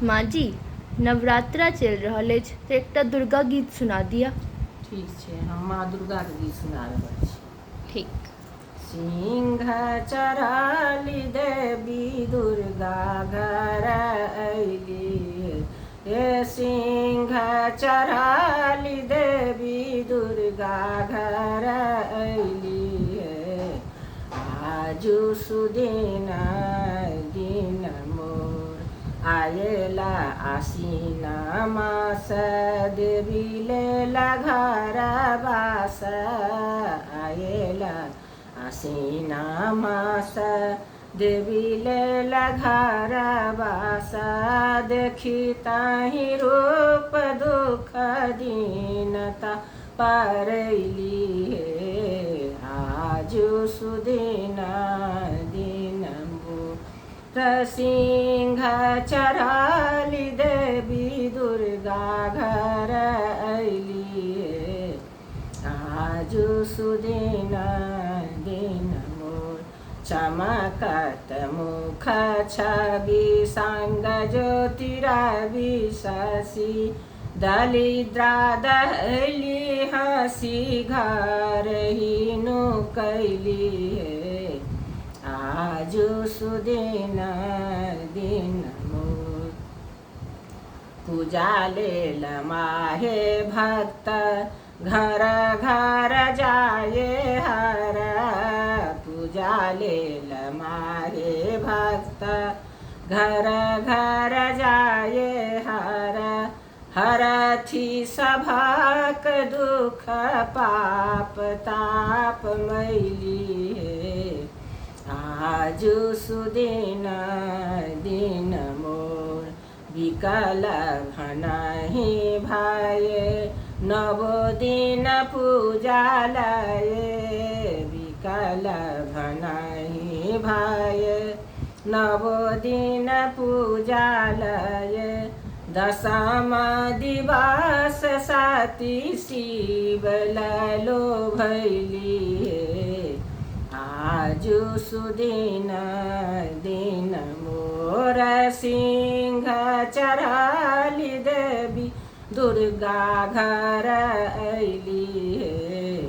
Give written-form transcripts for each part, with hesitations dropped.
माँ जी, नवरात्रा चल रहल अछि तऽ एकटा दुर्गा गीत सुना दिया। ठीक छै, हम माँ दुर्गाके गीत सुना रहल छी। ठीक। सिंह चढ़ाली देवी दुर्गा घर अयली, हे सिंह चढ़ाली देवी दुर्गा घर अयली, हे आजू सुदिन दिन मोर आयला आसीन मास, देवी लेला घर बास आयला आसीन मास, देवी लेला घर बास, देखी ताहि रूप दुख दीनता परैली, हे आजू सुदिन दिन मोर सिंह चढ़ाली देवी दुर्गा घर अयली, हे आजू सुदिन दिन मोर चमकत मुख छवि संग ज्योति रवि शशि, दलिद्रा दहली हँसी घर हीनु कैली, हे आजू सुदिन दिन मोर पूजा लेल माहे भक्त घर घर जाए हर, पूजा लेल माहे भक्त घर घर जाए हर, हरथी सभक दुख पाप ताप मैली, हे आजू सुदिन दिन मोर विकल घनहि भये, नवो दिन पूजालय विकल घनहि भये, नवो दिन पूजालय, दशम दिवस सती शिव ललो भैली, हे आजू सुदिन दिन मोर सिंह चढ़ाली देवी दुर्गा घर अयली, हे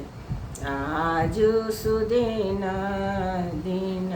आजू सुदिन दिन